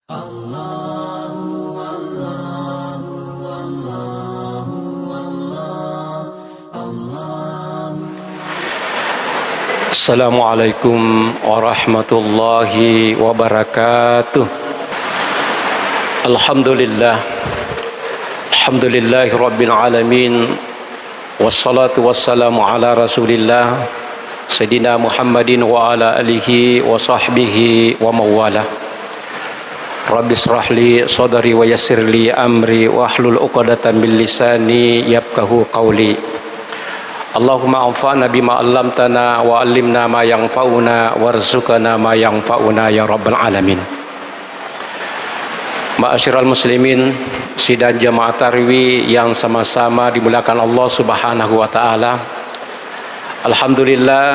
Assalamualaikum warahmatullahi wabarakatuh. Alhamdulillah, alhamdulillahi rabbil alamin. Wassalatu wassalamu ala rasulillah Sayyidina Muhammadin wa ala alihi wa sahbihi wa mawala. Rabbi israh li sadri wa yassir li amri wa ahlul uqadatan min lisani yafqahu qawli. Allahumma anfa'na bima 'allamtana wa 'allimna ma yanfa'una warzuqna ma yanfa'una ya rabbal alamin. Ma'asyiral muslimin, sidang jamaah tarawih yang sama-sama dimuliakan Allah Subhanahu wa taala. Alhamdulillah,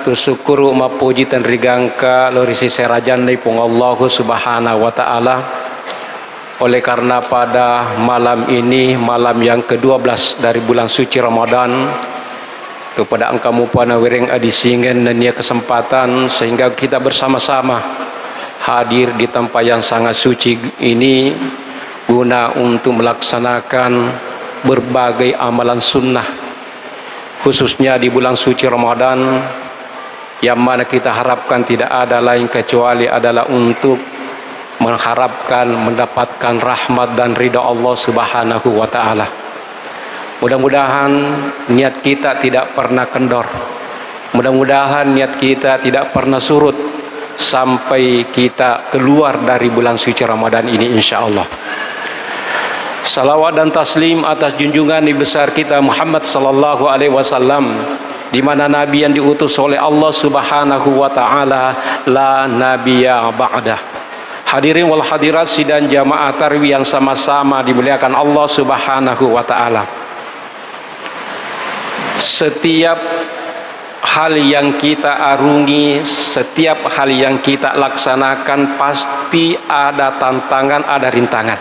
tusyukuru mapuji dan rigangka lorisi serajan nipung Allah Subhanahu wa taala. Oleh karena pada malam ini, malam yang ke-12 dari bulan suci Ramadan, kepada engkau pana wereng adisingen dan ia kesempatan sehingga kita bersama-sama hadir di tempat yang sangat suci ini guna untuk melaksanakan berbagai amalan sunnah, khususnya di bulan suci Ramadan, yang mana kita harapkan tidak ada lain kecuali adalah untuk mengharapkan mendapatkan rahmat dan ridha Allah Subhanahu wa taala. Mudah-mudahan niat kita tidak pernah kendor. Mudah-mudahan niat kita tidak pernah surut sampai kita keluar dari bulan suci Ramadan ini, insyaallah. Salawat dan taslim atas junjungan Nabi besar kita Muhammad sallallahu alaihi wasallam, di mana nabi yang diutus oleh Allah Subhanahu wa taala, la nabiyya ba'dah. Hadirin wal hadirat sidang jamaah tarawih yang sama-sama dimuliakan Allah Subhanahu wa taala. Setiap hal yang kita arungi, setiap hal yang kita laksanakan pasti ada tantangan, ada rintangan.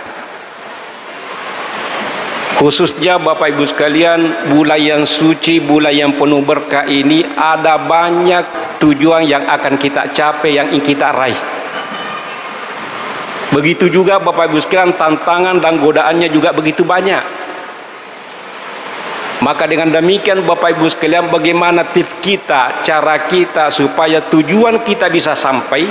Khususnya Bapak Ibu sekalian, bulan yang suci, bulan yang penuh berkah ini ada banyak tujuan yang akan kita capai, yang ingin kita raih. Begitu juga Bapak Ibu sekalian, tantangan dan godaannya juga begitu banyak. Maka dengan demikian Bapak Ibu sekalian, bagaimana tips kita, cara kita supaya tujuan kita bisa sampai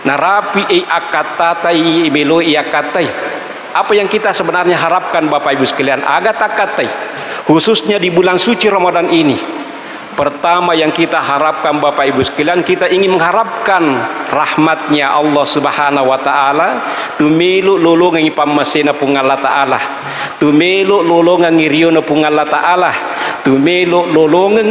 narapi akatatai melo akatai. Apa yang kita sebenarnya harapkan Bapak Ibu sekalian agar takatai, khususnya di bulan suci Ramadan ini. Pertama yang kita harapkan Bapak Ibu sekalian, kita ingin mengharapkan rahmatnya Allah Subhanahu wa taala, tumilu lulungan pamasina pung Allah taala, tumilu lulungan ngiriuna pung Allah taala, tumilu lulungan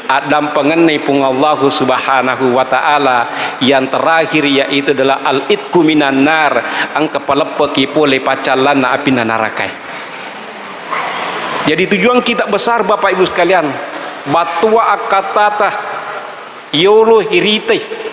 adam pengenai pung Allah Subhanahu wa taala. Yang terakhir yaitu adalah al-itku minan nar, ang kapalepeki pole pacalana api narakai. Jadi tujuan kita besar Bapak Ibu sekalian, batua akatata yolo hirite,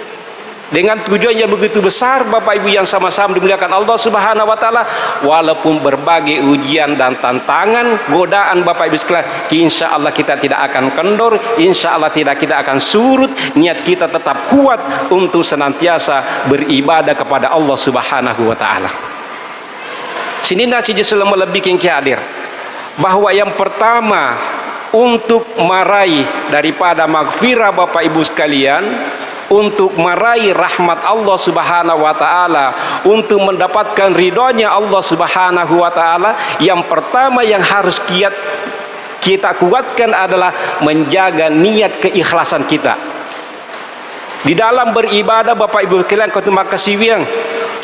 dengan tujuan yang begitu besar Bapak Ibu yang sama-sama dimuliakan Allah Subhanahu wa taala. Walaupun berbagai ujian dan tantangan, godaan Bapak Ibu sekalian, insya Allah kita tidak akan kendor, insya Allah tidak kita akan surut. Niat kita tetap kuat untuk senantiasa beribadah kepada Allah Subhanahu wa taala. Sini nasi selama lebih yang hadir, bahwa yang pertama untuk meraih daripada maghfirah Bapak Ibu sekalian, untuk meraih rahmat Allah Subhanahu wa taala, untuk mendapatkan ridhonya Allah Subhanahu wa taala, yang pertama yang harus kita kuatkan adalah menjaga niat keikhlasan kita di dalam beribadah. Bapak Ibu sekalian, terima kasih wiang,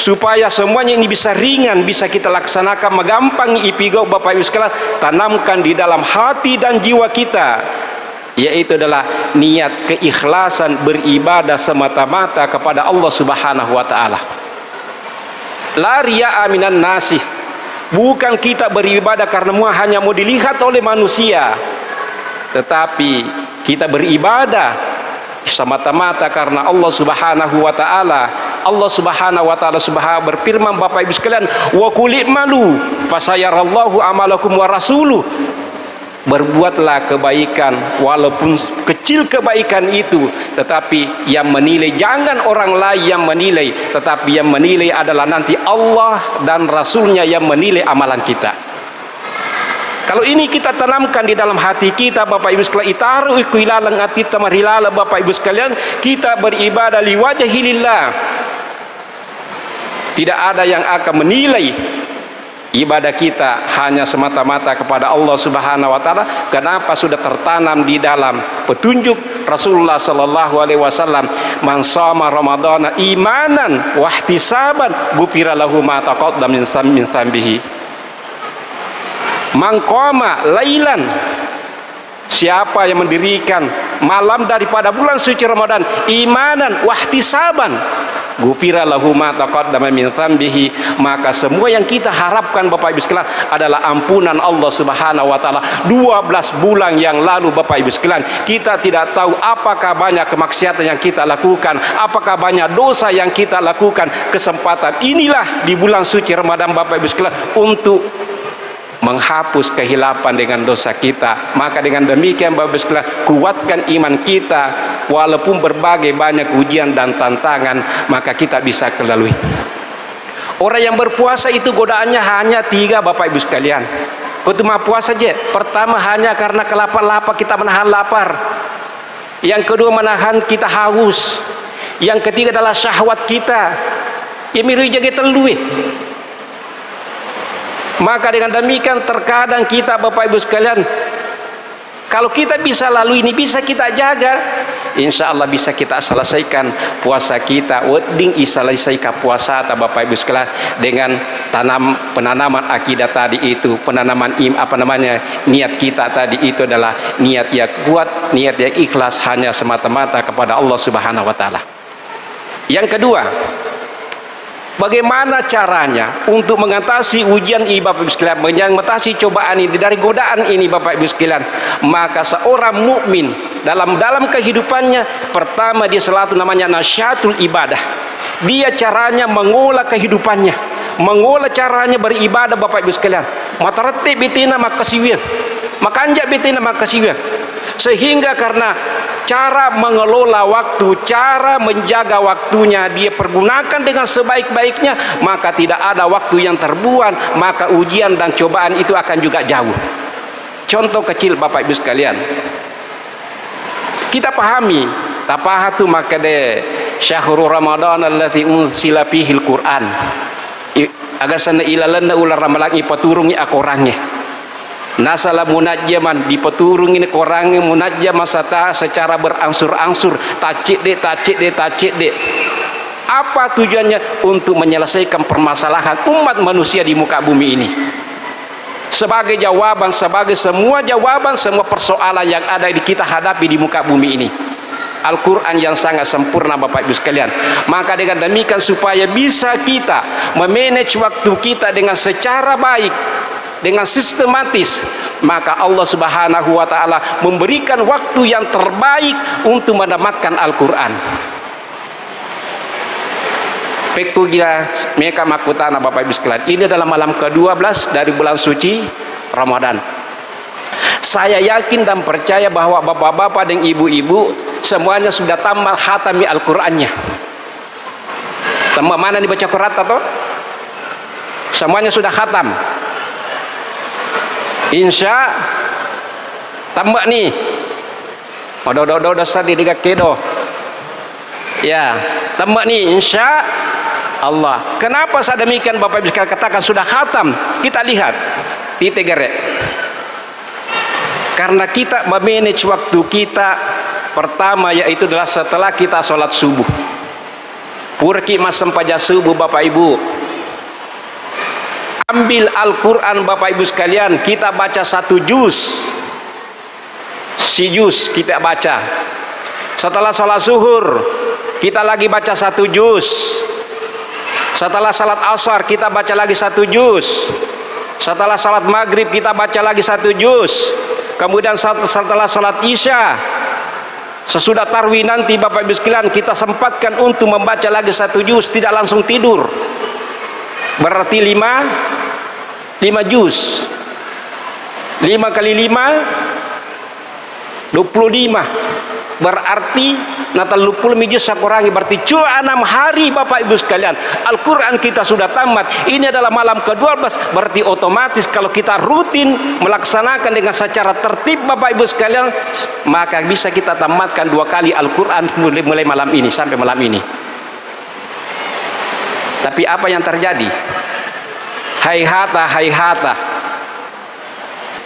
supaya semuanya ini bisa ringan, bisa kita laksanakan magampang ipigo Bapak Ibu sekalian, tanamkan di dalam hati dan jiwa kita, yaitu adalah niat keikhlasan beribadah semata-mata kepada Allah Subhanahu wa taala. La riya'a minan nasi, bukan kita beribadah karena hanya mau dilihat oleh manusia, tetapi kita beribadah semata-mata karena Allah Subhanahu wa taala. Allah Subhanahu wa taala berfirman Bapak Ibu sekalian, wa qul i'malu fasayarallahu amalakum wa rasuluh. berbuatlah kebaikan, walaupun kecil kebaikan itu, tetapi yang menilai jangan orang lain yang menilai, tetapi yang menilai adalah nanti Allah dan Rasulnya yang menilai amalan kita. Kalau ini kita tanamkan di dalam hati kita, Bapak Ibu sekalian, itaru ikuilalang ati tamarilala, Bapak Ibu sekalian, kita beribadah liwajhilillah. Tidak ada yang akan menilai ibadah kita hanya semata-mata kepada Allah Subhanahu wa taala. Kenapa? Sudah tertanam di dalam petunjuk Rasulullah sallallahu alaihi wasallam, man shoma ramadhana imanan wa ihtisaban ghufira lahu ma taqaddama min dzambihi. Man qama lailan, siapa yang mendirikan malam daripada bulan suci Ramadan imanan wa ihtisaban ghufira lahu ma taqaddama min dzambihi, maka semua yang kita harapkan Bapak Ibu sekalian adalah ampunan Allah Subhanahu wa taala. 12 bulan yang lalu Bapak Ibu sekalian, kita tidak tahu apakah banyak kemaksiatan yang kita lakukan, apakah banyak dosa yang kita lakukan. Kesempatan inilah di bulan suci Ramadan Bapak Ibu sekalian untuk menghapus kehilapan dengan dosa kita. Maka dengan demikian Bapak Ibu sekalian, kuatkan iman kita walaupun berbagai banyak ujian dan tantangan, maka kita bisa kelalui. Orang yang berpuasa itu godaannya hanya 3 Bapak Ibu sekalian. Cuma puasa saja. Pertama hanya karena kelapar-lapar, kita menahan lapar. Yang kedua menahan kita haus. Yang ketiga adalah syahwat kita. Ya miru jaga telui. Maka dengan demikian terkadang kita Bapak Ibu sekalian, kalau kita bisa lalui ini, bisa kita jaga, insya Allah bisa kita selesaikan puasa kita. Wedding selesaikan puasa ta Bapak Ibu sekalian dengan penanaman akidah tadi itu, penanaman niat kita tadi itu adalah niat yang kuat, niat yang ikhlas hanya semata-mata kepada Allah Subhanahu wa taala. Yang kedua, bagaimana caranya untuk mengatasi ujian ini Bapak Ibu sekalian, mengatasi cobaan ini, dari godaan ini Bapak Ibu sekalian? Maka seorang mukmin dalam kehidupannya, pertama dia selalu namanya nasyatul ibadah. Dia caranya mengolah kehidupannya, mengolah caranya beribadah Bapak Ibu sekalian. Matarati bitina makasiwir, makanja bitina makasiwir. Sehingga karena cara mengelola waktu, cara menjaga waktunya dia pergunakan dengan sebaik-baiknya, maka tidak ada waktu yang terbuang, maka ujian dan cobaan itu akan juga jauh. Contoh kecil Bapak Ibu sekalian, kita pahami tapahatu makade syahrul ramadan allazi unzila fihil Qur'an, agasana ilalanna ular ramalangi paturungi akorangnya. Nasala munajjaman dipeturung ini korangnya munajjam masata secara berangsur-angsur, tacik dek. Apa tujuannya? Untuk menyelesaikan permasalahan umat manusia di muka bumi ini. Sebagai jawaban, sebagai semua jawaban semua persoalan yang ada di kita hadapi di muka bumi ini. Al-Quran yang sangat sempurna Bapak Ibu sekalian. Maka dengan demikian supaya bisa kita memanage waktu kita dengan secara baik, dengan sistematis, maka Allah Subhanahu wa taala memberikan waktu yang terbaik untuk mendapatkan Al-Qur'an. Pekugira mereka makutana Bapak Ibu sekalian, ini adalah malam ke-12 dari bulan suci Ramadan. Saya yakin dan percaya bahwa bapak-bapak dan ibu-ibu semuanya sudah tamat khatami Al-Qur'annya. Tambah mana dibaca Quran atau? Semuanya sudah khatam. Insya tambah nih odo sadi diga kedo ya tambah nih insya Allah. Kenapa saya demikian Bapak Ibu sekalian katakan sudah khatam? Kita lihat titegere, karena kita memanage waktu kita pertama yaitu adalah setelah kita sholat subuh purki masem paja subuh Bapak Ibu, ambil Al-Quran Bapak Ibu sekalian, kita baca 1 juz, si juz kita baca. Setelah sholat zuhur kita lagi baca 1 juz. Setelah salat asar kita baca lagi 1 juz. Setelah salat maghrib kita baca lagi 1 juz. Kemudian setelah salat isya, sesudah tarwih nanti Bapak Ibu sekalian, kita sempatkan untuk membaca lagi 1 juz, tidak langsung tidur. Berarti 5 juz. 5 kali 5 25, berarti natal 20 mijus sakurangi, berarti cuma 6 hari Bapak Ibu sekalian Al-Quran kita sudah tamat. Ini adalah malam ke-12, berarti otomatis kalau kita rutin melaksanakan dengan secara tertib Bapak Ibu sekalian, maka bisa kita tamatkan 2 kali Al-Quran mulai malam ini sampai malam ini. Tapi apa yang terjadi? Hayhata, hayhata,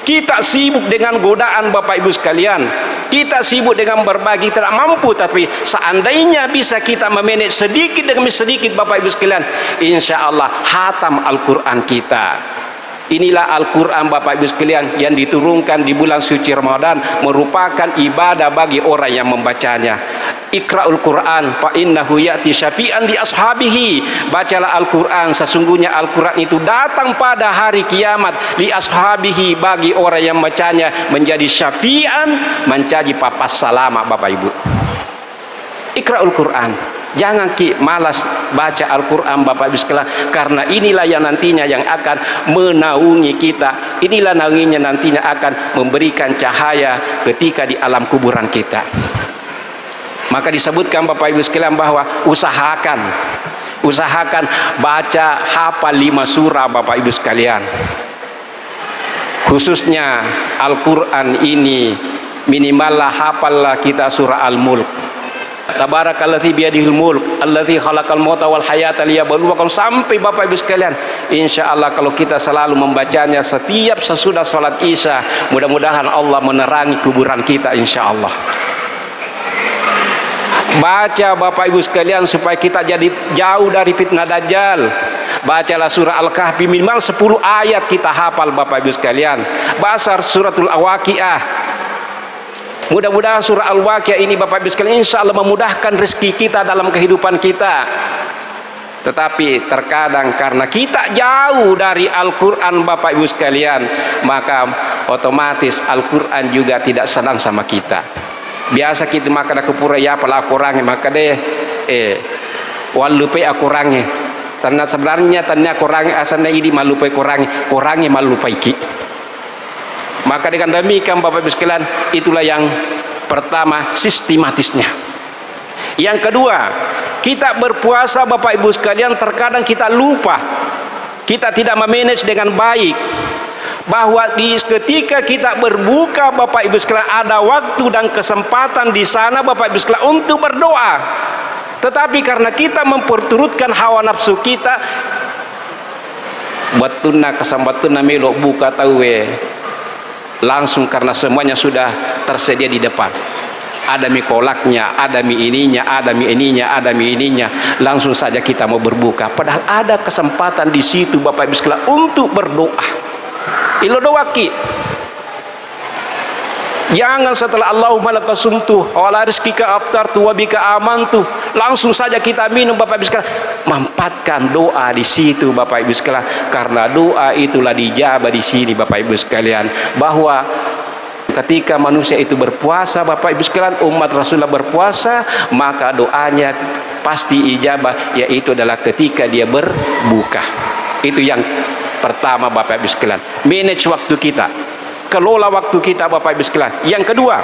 kita sibuk dengan godaan Bapak Ibu sekalian, kita sibuk dengan berbagi, tidak mampu. Tapi seandainya bisa kita memanage sedikit demi sedikit Bapak Ibu sekalian, insya Allah hatam Al-Quran kita. Inilah Al-Quran Bapak Ibu sekalian yang diturunkan di bulan suci Ramadan, merupakan ibadah bagi orang yang membacanya. Iqra'ul Quran fa innahu ya'ti syafi'an di ashabihi. Bacalah Al-Quran, sesungguhnya Al-Quran itu datang pada hari kiamat li ashabihi, bagi orang yang membacanya menjadi syafi'an, menjadi papas salama Bapak Ibu. Iqra'ul Quran. Jangan malas baca Al-Quran Bapak Ibu sekalian, karena inilah yang nantinya yang akan menaungi kita. Inilah naunginya nantinya akan memberikan cahaya ketika di alam kuburan kita. Maka disebutkan Bapak Ibu sekalian bahwa usahakan baca hafal 5 surah Bapak Ibu sekalian. Khususnya Al-Quran ini minimallah hafallah kita surah Al-Mulk. Tabarakalladzi biyadihil mulk alladzi khalaqal mauta wal hayata liyabluwakum, sampai Bapak Ibu sekalian. Insyaallah kalau kita selalu membacanya setiap sesudah salat Isya, mudah-mudahan Allah menerangi kuburan kita insyaallah. Baca Bapak Ibu sekalian supaya kita jadi jauh dari fitnah dajjal. Bacalah surah Al-Kahfi minimal 10 ayat kita hafal Bapak Ibu sekalian. Baca suratul Al-Waqiah. Mudah-mudahan surah Al-Waqiah ini Bapak Ibu sekalian insya Allah memudahkan rezeki kita dalam kehidupan kita. Tetapi terkadang karena kita jauh dari Al-Quran Bapak Ibu sekalian, maka otomatis Al-Quran juga tidak senang sama kita. Biasa kita makan aku pura ya pala kurangnya, maka deh walupai aku kurangnya. Karena sebenarnya tanya kurangnya asalnya ini malupai kurangnya malupai ki. Maka dengan demikian Bapak Ibu sekalian, itulah yang pertama, sistematisnya. Yang kedua, kita berpuasa Bapak Ibu sekalian, terkadang kita lupa, kita tidak memanage dengan baik, bahwa ketika kita berbuka Bapak Ibu sekalian ada waktu dan kesempatan di sana Bapak Ibu sekalian untuk berdoa. Tetapi karena kita memperturutkan hawa nafsu kita, batuna kesambatuna melok buka tawe langsung, karena semuanya sudah tersedia di depan. Ada mie kolaknya, ada mie ininya, ada mie ininya, ada mie ininya. Langsung saja kita mau berbuka. Padahal ada kesempatan di situ Bapak Ibu sekalian untuk berdoa. Ilo doaki. Jangan setelah Allahumma lakasumtu wa ala rizqika aftartu wa bika amantu langsung saja kita minum Bapak Ibu sekalian. Mampatkan doa di situ Bapak Ibu sekalian, karena doa itulah dijabah di sini Bapak Ibu sekalian, bahwa ketika manusia itu berpuasa Bapak Ibu sekalian, umat Rasulullah berpuasa, maka doanya pasti ijabah, yaitu adalah ketika dia berbuka. Itu yang pertama Bapak Ibu sekalian, manage waktu kita, kelola waktu kita Bapak Ibu sekalian. Yang kedua,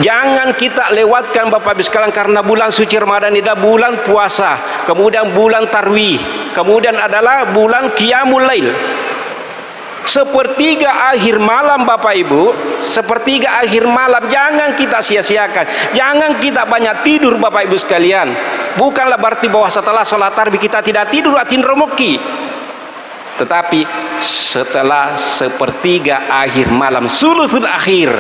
jangan kita lewatkan Bapak Ibu sekalian, karena bulan suci Ramadan ini adalah bulan puasa, kemudian bulan tarwih, kemudian adalah bulan qiyamul lail. Sepertiga akhir malam Bapak Ibu, sepertiga akhir malam jangan kita sia-siakan. Jangan kita banyak tidur Bapak Ibu sekalian. Bukanlah berarti bahwa setelah sholat tarwih kita tidak tidur atin remoki. Tetapi setelah sepertiga akhir malam, sulusul akhir,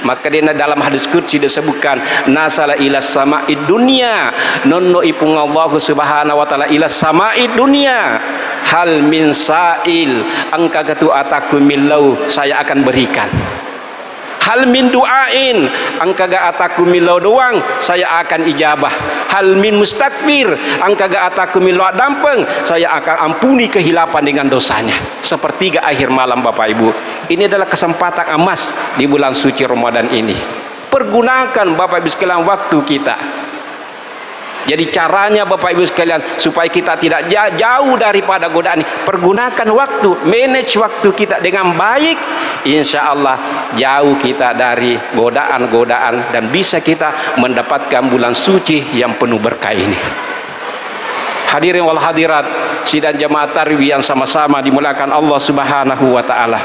maka dia dalam hadis qudsi disebutkan nasala ila sama'id dunya, nonno ipung Allah subhanahu wa ta'ala ila sama'id dunya, hal min sa'il angka gatu ataku millau, saya akan berikan. Hal min du'ain angka ga ataku millau doang, saya akan ijabah. Hal min mustakbir angka ga ataku millau dampeng, saya akan ampuni kehilapan dengan dosanya. Sepertiga akhir malam Bapak Ibu, ini adalah kesempatan emas di bulan suci Ramadan ini. Pergunakan Bapak Ibu sekalian waktu kita. Jadi caranya Bapak Ibu sekalian supaya kita tidak jauh daripada godaan ini, pergunakan waktu, manage waktu kita dengan baik, insya Allah jauh kita dari godaan-godaan dan bisa kita mendapatkan bulan suci yang penuh berkah ini. Hadirin wal hadirat, sidang jamaah tarawih yang sama-sama dimuliakan Allah Subhanahu wa taala.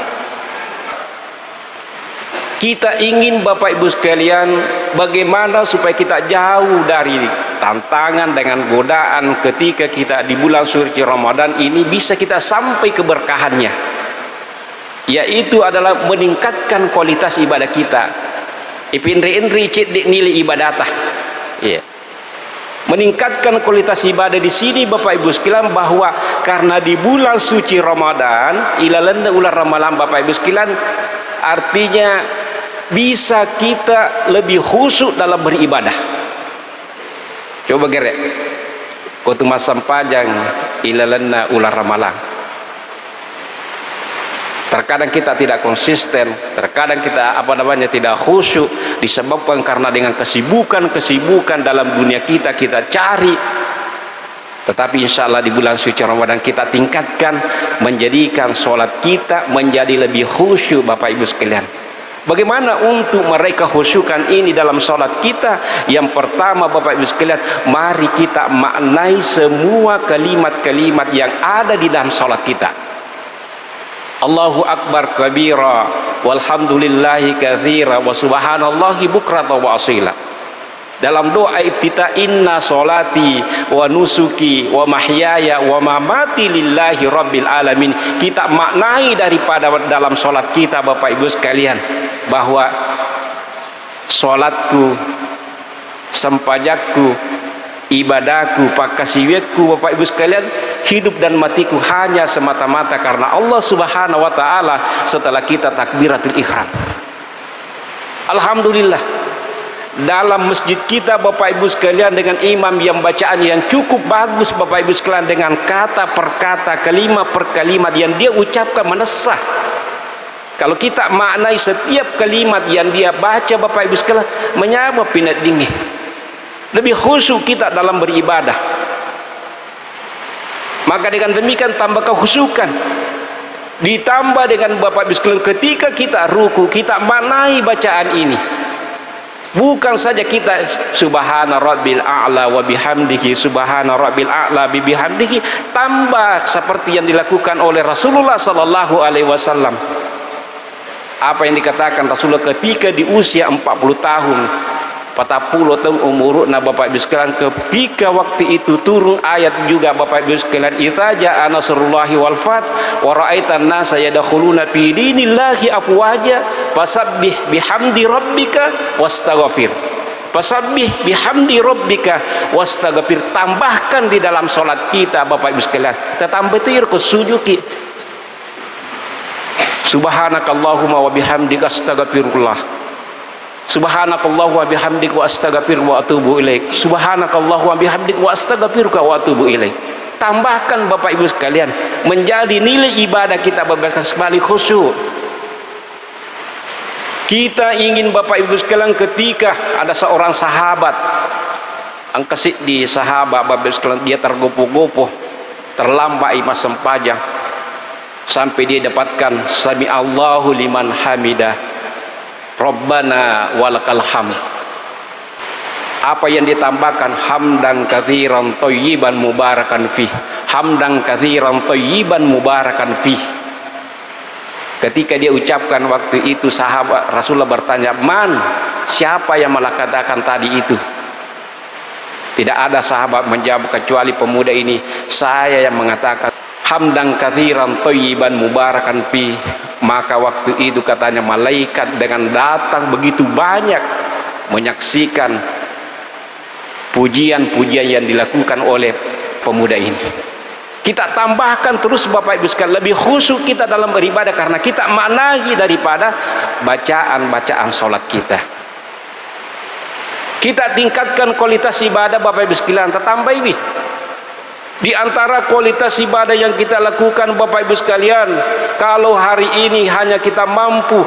Kita ingin Bapak Ibu sekalian bagaimana supaya kita jauh dari tantangan dengan godaan ketika kita di bulan suci Ramadan ini, bisa kita sampai keberkahannya, yaitu adalah meningkatkan kualitas ibadah kita. Ipindri-indri cedek nilai ibadatah. Ya. Meningkatkan kualitas ibadah di sini Bapak Ibu sekalian, bahwa karena di bulan suci Ramadan ilalanda ular ramalan Bapak Ibu sekalian, artinya bisa kita lebih khusyuk dalam beribadah. Coba gerek kotu masam pajang ilalana ular ramalan. Terkadang kita tidak konsisten, terkadang kita tidak khusyuk, disebabkan karena dengan kesibukan dalam dunia kita cari. Tetapi insya Allah di bulan suci Ramadan kita tingkatkan, menjadikan sholat kita menjadi lebih khusyuk Bapak Ibu sekalian. Bagaimana untuk mereka khusyukan ini dalam sholat kita? Yang pertama Bapak Ibu sekalian, mari kita maknai semua kalimat-kalimat yang ada di dalam sholat kita. Allahu Akbar kabira, walhamdulillahi katsira, wa subhanallahi bukratan wa asila. Dalam doa ibtita, inna sholati wa nusuki wa mahyaya wa mamati lillahi rabbil alamin, kita maknai daripada dalam sholat kita Bapak Ibu sekalian, bahwa sholatku, sempajakku, ibadahku, pakasiwetku Bapak Ibu sekalian, hidup dan matiku hanya semata-mata karena Allah Subhanahu wa taala, setelah kita takbiratul ihram. Alhamdulillah, dalam masjid kita Bapak Ibu sekalian, dengan imam yang bacaan yang cukup bagus Bapak Ibu sekalian, dengan kata per kata, kalimat per kalimat yang dia ucapkan menesah. Kalau kita maknai setiap kalimat yang dia baca Bapak Ibu sekalian, menyapa pinat dingin, lebih khusyuk kita dalam beribadah. Maka dengan demikian tambah kehusukan, ditambah dengan Bapak Ibu sekalian ketika kita ruku, kita maknai bacaan ini. Bukan saja kita subhana rabbil a'la wa bihamdihi, subhana rabbil a'la bihamdihi, tambah seperti yang dilakukan oleh Rasulullah sallallahu alaihi wasallam. Apa yang dikatakan Rasulullah ketika di usia 40 tahun, 40 tahun umurna Bapak Ibu sekalian, ketika waktu itu turun ayat juga Bapak Ibu sekalian, idza jaa nasrullahi wal fath wa ra'aitan nasa yadkhuluna fi dinillahi afwaja fasabbih bihamdi rabbika wastaghfir. Fasabbih bihamdi rabbika wastaghfir. Tambahkan di dalam salat kita Bapak Ibu sekalian, tetambah tir ke sujuki, subhanakallahumma wa bihamdika astaghfirullah, subhanakallahumma bihamdika wa astaghfiruka wa atubu ilaik, subhanakallahumma bihamdika wa astaghfiruka wa atubu ilaik. Tambahkan Bapak Ibu sekalian, menjadi nilai ibadah kita berbaskan kembali khusyuk. Kita ingin Bapak Ibu sekalian, ketika ada seorang sahabat, angkasih di sahabat Bapak Ibu sekalian, dia tergopoh-gopoh, terlambai masam pajang, sampai dia dapatkan sami Allahu liman hamidah, Rabbana walakal hamd. Apa yang ditambahkan? Hamdan katsiran thayyiban mubarakan fih, hamdan katsiran thayyiban mubarakan fih. Ketika dia ucapkan waktu itu, sahabat Rasulullah bertanya, man, siapa yang mengatakan tadi itu? Tidak ada sahabat menjawab kecuali pemuda ini, saya yang mengatakan hamdan katsiran thayyiban mubarakan fi. Maka waktu itu katanya malaikat dengan datang begitu banyak menyaksikan pujian-pujian yang dilakukan oleh pemuda ini. Kita tambahkan terus Bapak Ibu sekalian, lebih khusyuk kita dalam beribadah karena kita maknai daripada bacaan-bacaan sholat kita. Kita tingkatkan kualitas ibadah Bapak Ibu sekalian, tambah ini. Di antara kualitas ibadah yang kita lakukan Bapak Ibu sekalian, kalau hari ini hanya kita mampu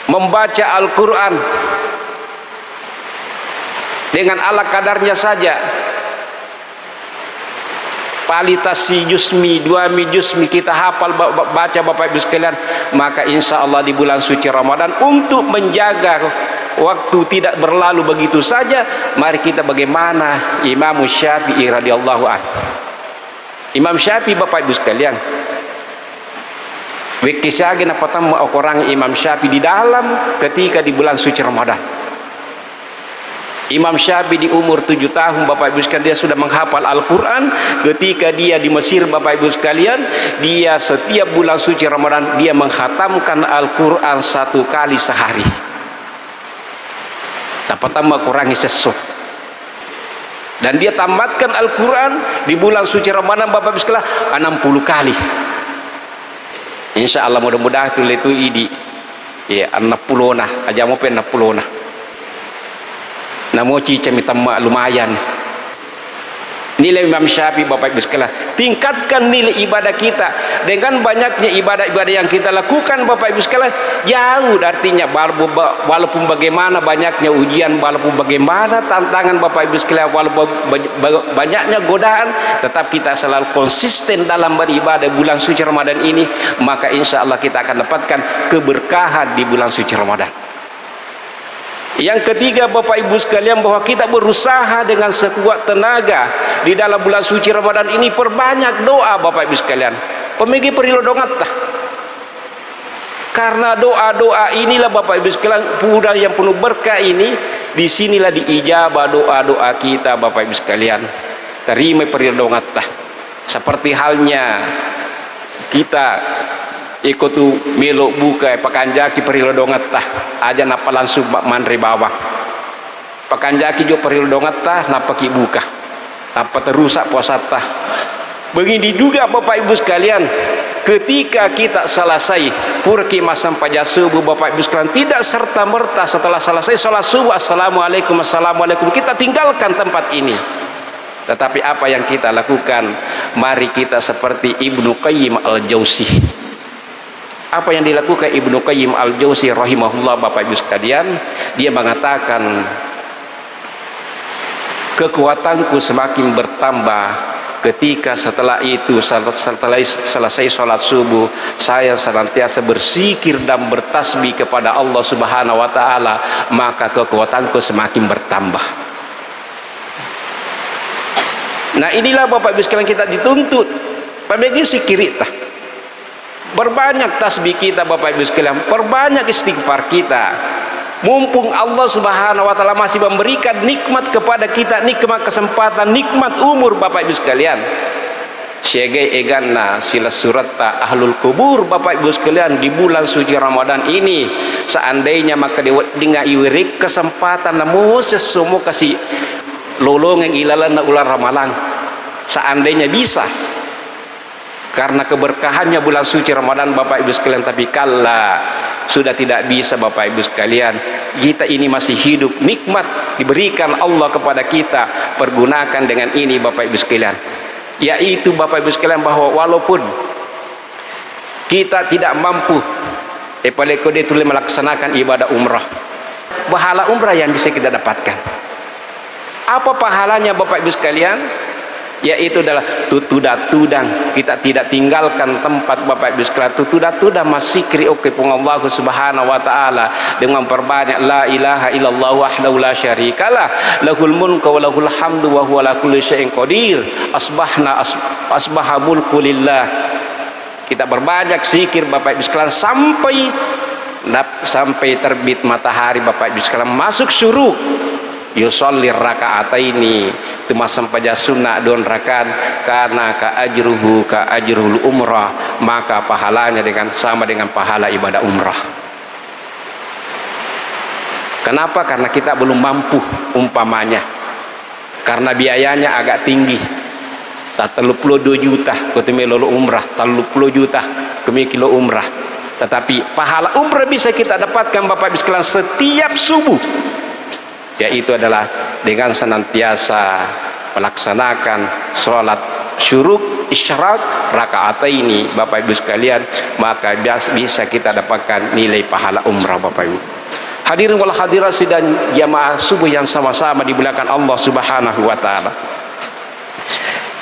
membaca Al-Quran dengan ala kadarnya saja, palitasi juzmi, 2 mi juzmi kita hafal baca Bapak Ibu sekalian, maka insya Allah di bulan suci Ramadan untuk menjaga waktu tidak berlalu begitu saja, mari kita bagaimana Imam Syafi'i radhiyallahu anhu. Imam Syafi'i Bapak Ibu sekalian, wikisagin apa tamu orang Imam Syafi'i di dalam ketika di bulan suci Ramadan. Imam Syafi'i di umur 7 tahun Bapak Ibu sekalian, dia sudah menghafal Al-Quran. Ketika dia di Mesir Bapak Ibu sekalian, dia setiap bulan suci Ramadan dia menghatamkan Al-Quran 1 kali sehari. Dapat tambah kurangi sesuatu. Dan dia tamatkan Al-Quran di bulan suci Ramadan Bapak Ibu sekalian 60 kali. Insya Allah mudah-mudahan itu idi ya 60 nah aja mau 60 nah. Namo cica mitamma lumayan. Nilai Imam Syafi'i Bapak Ibu sekalian, tingkatkan nilai ibadah kita dengan banyaknya ibadah-ibadah yang kita lakukan Bapak Ibu sekalian, jauh artinya walaupun bagaimana banyaknya ujian, walaupun bagaimana tantangan Bapak Ibu sekalian, walaupun banyaknya godaan, tetap kita selalu konsisten dalam beribadah bulan suci Ramadan ini, maka insya Allah kita akan dapatkan keberkahan di bulan suci Ramadan. Yang ketiga Bapak Ibu sekalian, bahwa kita berusaha dengan sekuat tenaga di dalam bulan suci Ramadan ini, perbanyak doa Bapak Ibu sekalian. Pemegi perilo dongat. Karena doa-doa inilah Bapak Ibu sekalian, bulan yang penuh berkah ini, disinilah diijabah doa-doa kita Bapak Ibu sekalian. Terima perilo dongat. Seperti halnya kita ikut tu melok buka pakanjaki perilo dongat tah aja napa langsung mandri bawah pakanjaki jo perilo dongat tah napa ki buka napa terusak puasa tah. Begini juga Bapak Ibu sekalian, ketika kita selesai purki masam pajak subuh Bapak Ibu sekalian, tidak serta merta setelah selesai sholat subuh assalamualaikum kita tinggalkan tempat ini. Tetapi apa yang kita lakukan, mari kita seperti Ibnu Qayyim al-Jauzi. Apa yang dilakukan Ibnu Qayyim al-Jauzi rahimahullah Bapak Ibu sekalian, dia mengatakan kekuatanku semakin bertambah ketika setelah itu setelah selesai sholat subuh saya senantiasa berzikir dan bertasbih kepada Allah Subhanahu wa taala, maka kekuatanku semakin bertambah. Nah inilah Bapak Ibu sekalian kita dituntut pemegi sikirita, berbanyak tasbih kita Bapak Ibu sekalian, perbanyak istighfar kita. Mumpung Allah Subhanahu wa taala masih memberikan nikmat kepada kita, nikmat kesempatan, nikmat umur Bapak Ibu sekalian. Sebagai eganna sila suratta ahlul kubur Bapak Ibu sekalian, di bulan suci Ramadan ini seandainya maka dengan iwirik kesempatan namun sesumu kasih lolong yang ilalan na ular ramalang, seandainya bisa karena keberkahannya bulan suci Ramadan Bapak Ibu sekalian, tapi kala sudah tidak bisa Bapak Ibu sekalian. Kita ini masih hidup, nikmat diberikan Allah kepada kita, pergunakan dengan ini Bapak Ibu sekalian. Yaitu Bapak Ibu sekalian, bahwa walaupun kita tidak mampu palekode itu melaksanakan ibadah umrah, pahala umrah yang bisa kita dapatkan. Apa pahalanya Bapak Ibu sekalian? Yaitu adalah tutudatudang, kita tidak tinggalkan tempat Bapak Ibu sekalian, tutudatudang masikri ukipung Allah Subhanahu wa taala dengan perbanyak la ilaha illallah wahdahu la syarikalah lahul mulku wa lahul hamdu wa huwa ala kulli syai'in qadir asbaha mulku lillah. Kita berbanyak zikir Bapak Ibu sekalian sampai terbit matahari Bapak Ibu sekalian, masuk syuruk yusolli rakaataini tuma sampaja sunnah 2 rakaat karena ka ajruhul umrah, maka pahalanya sama dengan pahala ibadah umrah. Kenapa? Karena kita belum mampu umpamanya, karena biayanya agak tinggi, tak 32 juta kutime lolo umrah, 30 juta kemi kilo umrah. Tetapi pahala umrah bisa kita dapatkan Bapak Ibu sekalian setiap subuh, yaitu adalah dengan senantiasa melaksanakan sholat syuruk isyraq rakaataini Bapak Ibu sekalian, maka bisa kita dapatkan nilai pahala umrah Bapak Ibu. Hadirin wal hadirat sidang jamaah subuh yang sama-sama dimuliakan Allah Subhanahu wa taala.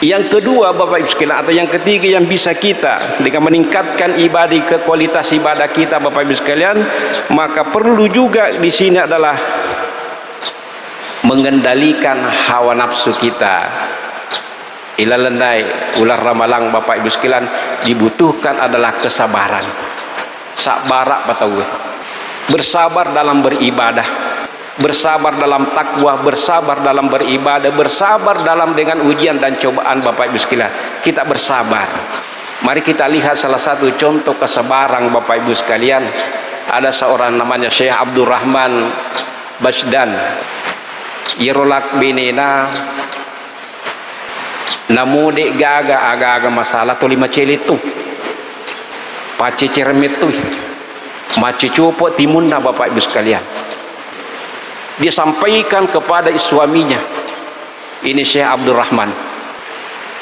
Yang kedua Bapak Ibu sekalian, atau yang ketiga yang bisa kita dengan meningkatkan ibadah ke kualitas ibadah kita Bapak Ibu sekalian, maka perlu juga di sini adalah mengendalikan hawa nafsu kita. Ilalandai ular ramalang Bapak Ibu sekalian, dibutuhkan adalah kesabaran. Sabarak patawe. Bersabar dalam beribadah, bersabar dalam takwa, bersabar dalam beribadah, bersabar dalam dengan ujian dan cobaan Bapak Ibu sekalian. Kita bersabar. Mari kita lihat salah satu contoh kesabaran Bapak Ibu sekalian. Ada seorang namanya Syekh Abdurrahman Basdan. Irolak binena namude gaga aga masalah tu lima celit tu pace cermet tu mace copo timunna Bapak Ibu sekalian. Dia sampaikan kepada suaminya, ini Syekh Abdurrahman,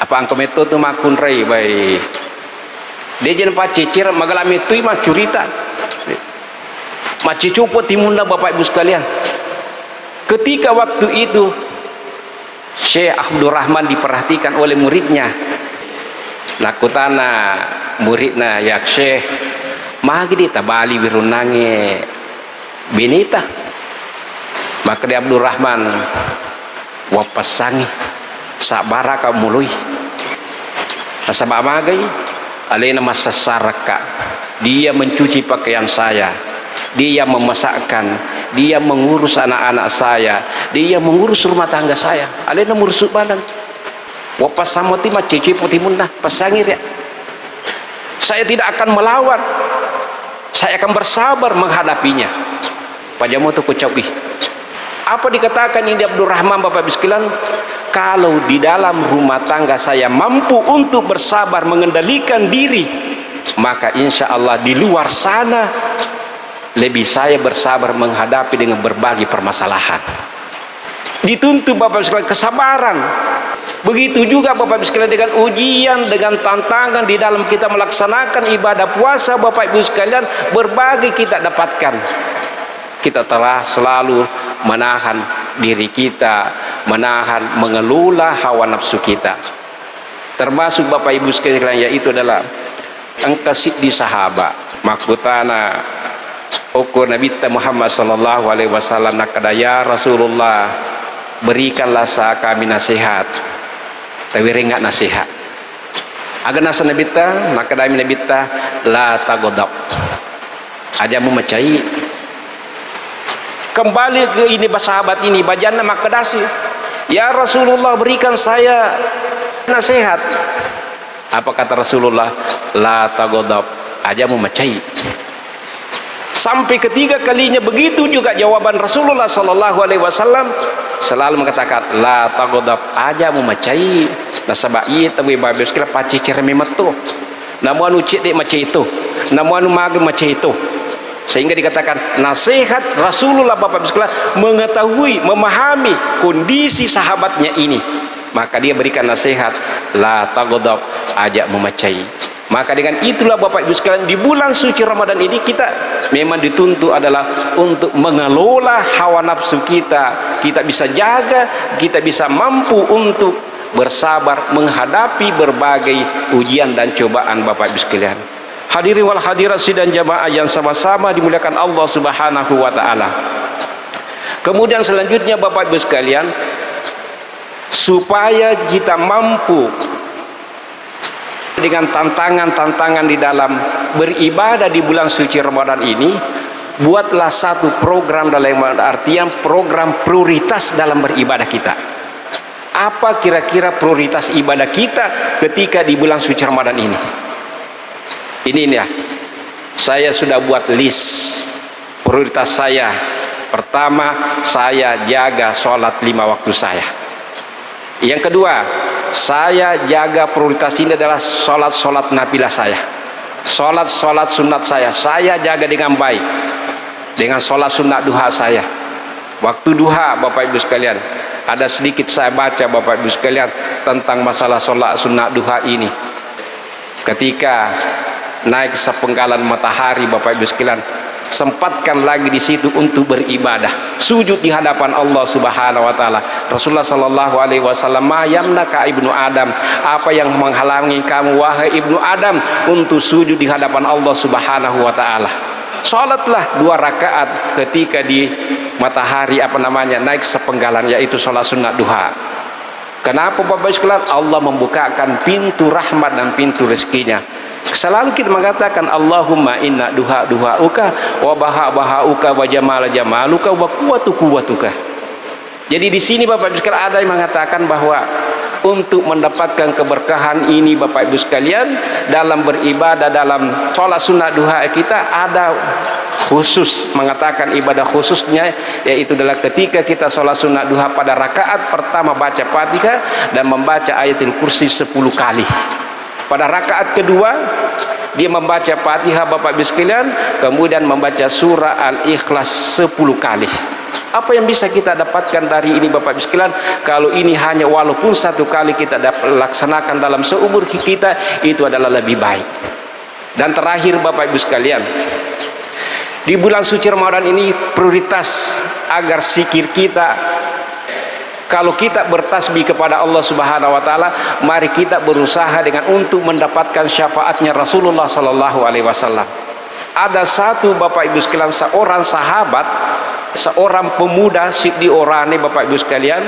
apa angkom itu tu makun rei baik dia jangan pace cer magalam itu mah curita mace copo timunna Bapak Ibu sekalian. Ketika waktu itu Syekh Abdurrahman diperhatikan oleh muridnya. Nakutana muridna yak Syekh magi di tabali wirunange binita. Maka di Abdurrahman wapasangi sabara ka mului. Nasaba magai alena masasaraka. Dia mencuci pakaian saya. Dia memasakkan, dia mengurus anak-anak saya, dia mengurus rumah tangga saya. Alena mengurus badan. Wapas samoti mah cece putih munah pasangir ya. Saya tidak akan melawan. Saya akan bersabar menghadapinya. Pajamu tu kucapi. Apa dikatakan ini Abdurrahman Bapak Ibu sekalian? Kalau di dalam rumah tangga saya mampu untuk bersabar mengendalikan diri, maka insya Allah di luar sana lebih saya bersabar menghadapi dengan berbagai permasalahan. Dituntut Bapak Ibu sekalian kesabaran. Begitu juga Bapak Ibu sekalian dengan ujian, dengan tantangan di dalam kita melaksanakan ibadah puasa Bapak Ibu sekalian, berbagai kita dapatkan. Kita telah selalu menahan diri kita, menahan, mengelola hawa nafsu kita. Termasuk Bapak Ibu sekalian, yaitu adalah angkasit di sahabat. Makutana ukur Nabi Muhammad sallallahu alaihi wasallam nakadaya Rasulullah, berikanlah sa kami nasihat. Tapi ringat nasihat. Agar nasa Nabi ta nakadami Nabi ta la tagodab. Aja memecai. Kembali ke ini sahabat ini bajana makadasi. Ya Rasulullah, berikan saya nasihat. Apa kata Rasulullah? La tagodab. Aja memecai. Sampai ketiga kalinya begitu juga jawaban Rasulullah sallallahu alaihi wasallam, selalu mengatakan la tagodab, aja memecai. Nasaba ieu tawi babes kala paci cerme metu. Namun anu cek dek macam itu. Namun anu mag macam itu. Sehingga dikatakan nasihat Rasulullah Bapak sekalian mengetahui, memahami kondisi sahabatnya ini. Maka dia berikan nasihat la tagodab, aja memecai. Maka dengan itulah Bapak Ibu sekalian, di bulan suci Ramadan ini kita memang dituntut adalah untuk mengelola hawa nafsu kita. Kita bisa jaga, kita bisa mampu untuk bersabar menghadapi berbagai ujian dan cobaan Bapak Ibu sekalian. Hadirin wal hadirat sidang jamaah yang sama-sama dimuliakan Allah Subhanahu wa taala. Kemudian selanjutnya Bapak Ibu sekalian, supaya kita mampu dengan tantangan-tantangan di dalam beribadah di bulan suci Ramadan ini, buatlah satu program dalam artian program prioritas dalam beribadah kita. Apa kira-kira prioritas ibadah kita ketika di bulan suci Ramadan ini? Ini ya, saya sudah buat list prioritas saya. Pertama, saya jaga sholat 5 waktu saya. Yang kedua, saya jaga prioritas ini adalah sholat nafilah saya, sholat sunat saya jaga dengan baik, dengan sholat sunat duha saya. Waktu duha Bapak Ibu sekalian, ada sedikit saya baca Bapak Ibu sekalian tentang masalah sholat sunat duha ini. Ketika naik sepenggalan matahari Bapak Ibu sekalian, sempatkan lagi di situ untuk beribadah, sujud di hadapan Allah Subhanahu wa taala. Rasulullah sallallahu alaihi wasallam, "Ma yamnaka ibnu Adam?" Apa yang menghalangi kamu wahai ibnu Adam untuk sujud di hadapan Allah Subhanahu wa taala? Salatlah 2 rakaat ketika di matahari naik sepenggalan, yaitu salat sunat duha. Kenapa Bapak sekalian? Allah membukakan pintu rahmat dan pintu rezekinya. Selalu kita mengatakan Allahumma inna duhauka wa bahauka wa jamaluka wa quwwatuka. Jadi di sini Bapak Ibu sekalian ada yang mengatakan bahwa untuk mendapatkan keberkahan ini Bapak Ibu sekalian, dalam beribadah, dalam sholat sunat duha kita ada khusus, mengatakan ibadah khususnya, yaitu adalah ketika kita sholat sunat duha pada rakaat pertama baca Fatihah dan membaca ayatul kursi 10 kali. Pada rakaat kedua dia membaca Fatihah Bapak Ibu sekalian, kemudian membaca surah Al-Ikhlas 10 kali. Apa yang bisa kita dapatkan dari ini Bapak Ibu sekalian? Kalau ini hanya walaupun 1 kali kita laksanakan dalam seumur kita, itu adalah lebih baik. Dan terakhir Bapak Ibu sekalian, di bulan suci Ramadan ini prioritas agar zikir kita, kalau kita bertasbih kepada Allah Subhanahu wa taala, mari kita berusaha dengan untuk mendapatkan syafaatnya Rasulullah sallallahu alaihi wasallam. Ada satu Bapak Ibu sekalian, seorang sahabat, seorang pemuda Siddiq Orani Bapak Ibu sekalian,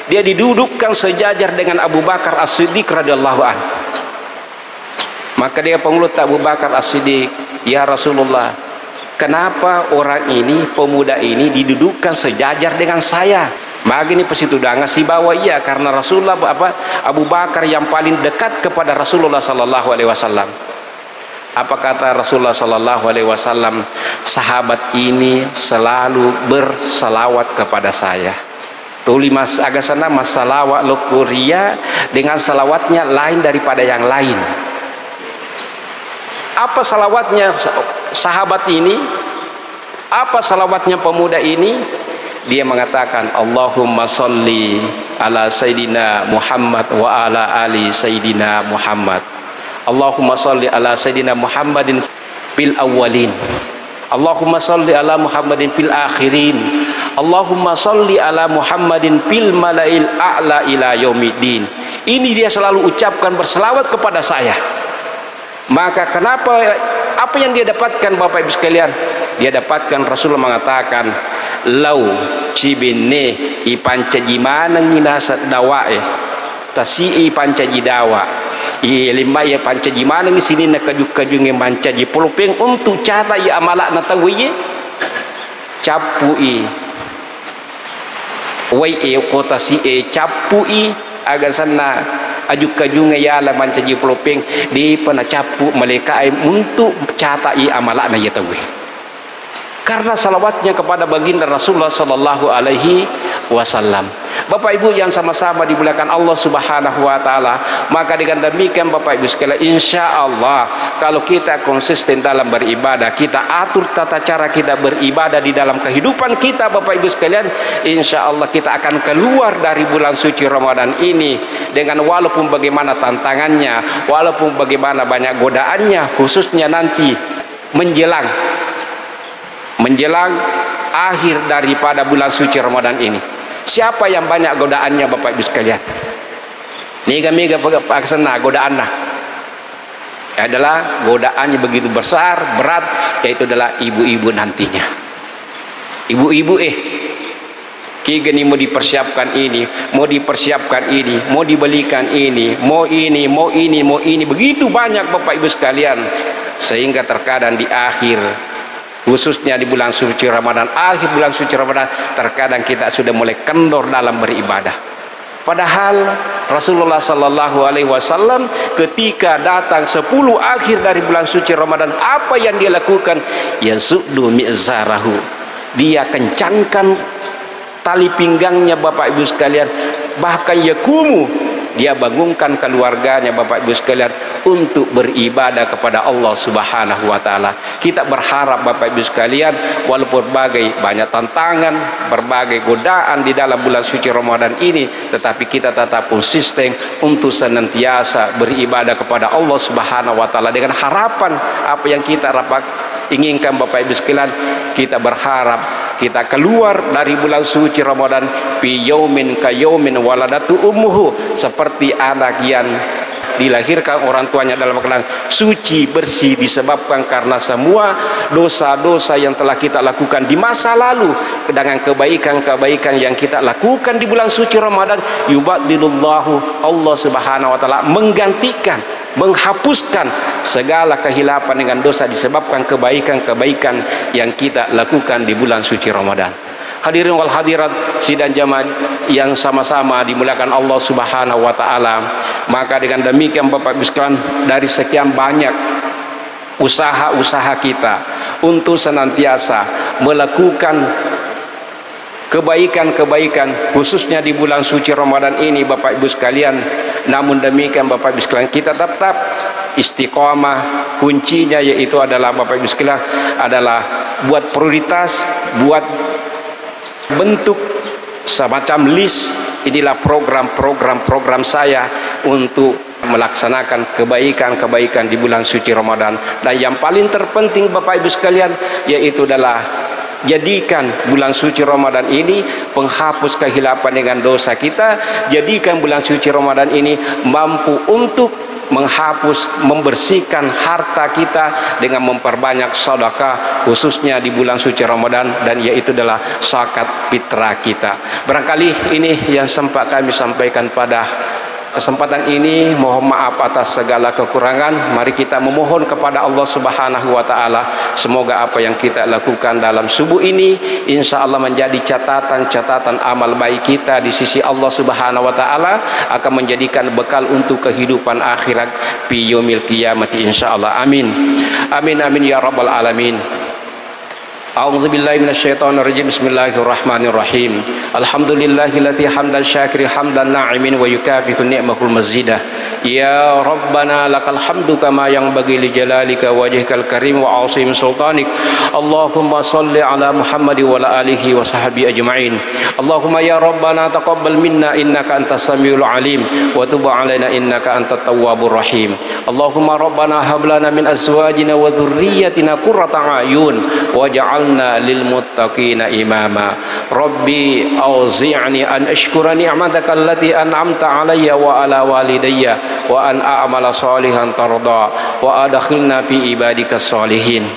dia didudukkan sejajar dengan Abu Bakar As-Siddiq radhiyallahu an. Maka dia pengelut Abu Bakar As-Siddiq, "Ya Rasulullah, kenapa orang ini, pemuda ini didudukkan sejajar dengan saya?" Bagi ini pesitudanga si bawa, iya karena Rasulullah Abu Bakar yang paling dekat kepada Rasulullah sallallahu alaihi wasallam. Apa kata Rasulullah sallallahu alaihi wasallam? "Sahabat ini selalu bersalawat kepada saya." Tuli mas agak sana masalawat lokuria, dengan salawatnya lain daripada yang lain. Apa salawatnya sahabat ini? Apa salawatnya pemuda ini? Dia mengatakan, "Allahumma sholli ala Sayyidina Muhammad wa ala ali Sayyidina Muhammad. Allahumma sholli ala Sayyidina Muhammadin fil awwalin. Allahumma sholli ala Muhammadin fil akhirin. Allahumma sholli ala Muhammadin fil malail a'la ila yaumiddin." Ini dia selalu ucapkan berselawat kepada saya. Maka kenapa, apa yang dia dapatkan Bapak Ibu sekalian? Dia dapatkan Rasulullah mengatakan, "Lau cibine ipancaji manang inasat dawae tasi ipancaji dawa lima ya pancaji manang sini nak kaju-kaju ngemancaji polopeng untuk cara ya amalak natawiye capui wai kota si capui agar sana aju-kaju ngeyala mancaji polopeng di pana capu mereka untuk cara ya amalak na ya tawi. Karena salawatnya kepada baginda Rasulullah sallallahu alaihi wasallam. Bapak Ibu yang sama-sama dimuliakan Allah Subhanahu wa taala, maka dengan demikian Bapak Ibu sekalian, insyaallah kalau kita konsisten dalam beribadah, kita atur tata cara kita beribadah di dalam kehidupan kita Bapak Ibu sekalian, insyaallah kita akan keluar dari bulan suci Ramadan ini dengan walaupun bagaimana tantangannya, walaupun bagaimana banyak godaannya, khususnya nanti menjelang akhir daripada bulan suci Ramadan ini. Siapa yang banyak godaannya Bapak Ibu sekalian? Mega paksana godaan adalah godaannya begitu besar, berat, yaitu adalah ibu-ibu nantinya. Ibu-ibu Kigani mau dipersiapkan ini, mau dipersiapkan ini, mau dibelikan ini, mau ini, begitu banyak Bapak Ibu sekalian, sehingga terkadang di akhir, khususnya di bulan suci Ramadan, akhir bulan suci Ramadan, terkadang kita sudah mulai kendor dalam beribadah. Padahal Rasulullah sallallahu alaihi wasallam ketika datang 10 akhir dari bulan suci Ramadan, apa yang dia lakukan? Yasuddu mi'zarahu. Dia kencangkan tali pinggangnya Bapak Ibu sekalian, bahkan yakumu, dia bangunkan keluarganya Bapak Ibu sekalian untuk beribadah kepada Allah Subhanahu wa taala. Kita berharap Bapak Ibu sekalian, walaupun banyak tantangan, berbagai godaan di dalam bulan suci Ramadan ini, tetapi kita tetap konsisten untuk senantiasa beribadah kepada Allah Subhanahu wa taala dengan harapan apa yang kita inginkan Bapak Ibu sekalian, kita berharap kita keluar dari bulan suci Ramadan fi yaumin ka yaumin waladatu ummuhu, seperti anak yang dilahirkan orang tuanya dalam keadaan suci bersih, disebabkan karena semua dosa-dosa yang telah kita lakukan di masa lalu dengan kebaikan-kebaikan yang kita lakukan di bulan suci Ramadan. Yubaddilullahu, Allah Subhanahu wa taala menggantikan, menghapuskan segala kehilapan dengan dosa disebabkan kebaikan-kebaikan yang kita lakukan di bulan suci Ramadan. Hadirin wal hadirat sidang jamaah yang sama-sama dimuliakan Allah Subhanahu wa taala. Maka dengan demikian Bapak Ibu sekalian, dari sekian banyak usaha-usaha kita untuk senantiasa melakukan kebaikan-kebaikan khususnya di bulan suci Ramadan ini Bapak Ibu sekalian, namun demikian Bapak Ibu sekalian, kita tetap istiqomah. Kuncinya yaitu adalah Bapak Ibu sekalian adalah buat prioritas, buat bentuk semacam list. Inilah program saya untuk melaksanakan kebaikan-kebaikan di bulan suci Ramadan. Dan yang paling terpenting Bapak Ibu sekalian yaitu adalah jadikan bulan suci Ramadan ini penghapus kehilapan dengan dosa kita. Jadikan bulan suci Ramadan ini mampu untuk menghapus, membersihkan harta kita dengan memperbanyak sedekah khususnya di bulan suci Ramadan, dan yaitu adalah zakat fitrah kita. Barangkali ini yang sempat kami sampaikan pada kesempatan ini. Mohon maaf atas segala kekurangan. Mari kita memohon kepada Allah Subhanahu wa taala, semoga apa yang kita lakukan dalam subuh ini insya Allah menjadi catatan-catatan amal baik kita di sisi Allah Subhanahu wa taala, akan menjadikan bekal untuk kehidupan akhirat fi yaumil qiyamati insya Allah. Amin. Amin amin ya rabbal alamin. A'udzubillahi minasyaitonirrajim. Bismillahirrahmanirrahim. Alhamdulillahilladzi hamdan syakiri hamdan na'imin wa yukafi'u ni'mahul mazidah. Ya Rabbana lakal hamdu kama yanbaghi li jalalika wajhikal karim wa 'azim sultanik. Allahumma shalli ala Muhammad wa ala alihi wa sahbihi ajma'in. Allahumma ya Rabbana taqabbal minna innaka antas samiul alim wa tub 'alaina innaka antat tawwabur rahim. Allahumma Rabbana hab lana min azwajina wa dhurriyyatina qurrata a'yun waj'alna lil muttaqina imama. Rabbi auzi'ni an ashkura ni'mataka allati an'amta 'alayya wa ala walidayya wa an a'mala salihan tarda wa adkhilna fi ibadikas salihin.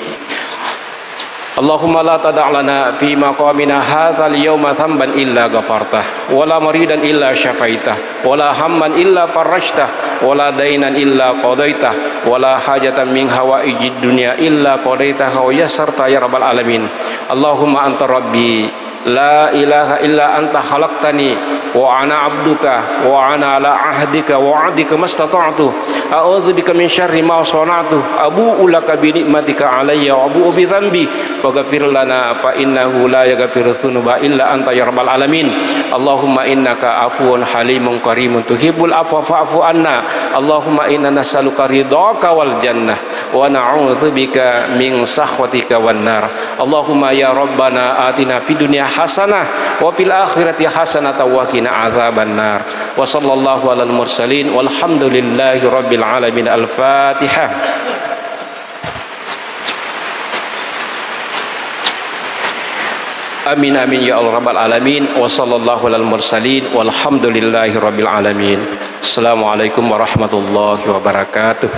Allahumma la tada' lana fi maqamina hadzal yawma dhanban illa ghafartah wa la maridan illa syafaitah wa la hamman illa farajtah wa la dainan illa qadaitah wa la hajatan min hawaijid dunya illa qadaitah wa yassarta ya rabbal alamin. Allahumma anta rabbi la ilaha illa anta khalaqtani wa ana abduka wa ana ala ahdika wa adika mastata'tu a'udzu bika min syarri ma sana'tu abu'u laka bi ni'matika alayya wa abu'u bi dhanbi faghfir lana fa innahu la yaghfiru dzunuba illa anta ya rabbal alamin. Allahumma innaka afuwun halimun karimun tuhibbul afwa fa'fu anna. Allahumma inna nas'aluka ridhaka wal jannah wa na'udzu bika min sakhwatika wan nar. Allahumma ya rabbana atina fid dunya hasanah wa fil akhirati hasanah wa qina adzaban nar. Wa sallallahu alal mursalin walhamdulillahi rabbil alamin. Al-Fatihah. Amin amin ya Allah rabbal alamin. Wa sallallahu alal mursalin walhamdulillahi rabbil alamin. Assalamualaikum warahmatullahi wabarakatuh.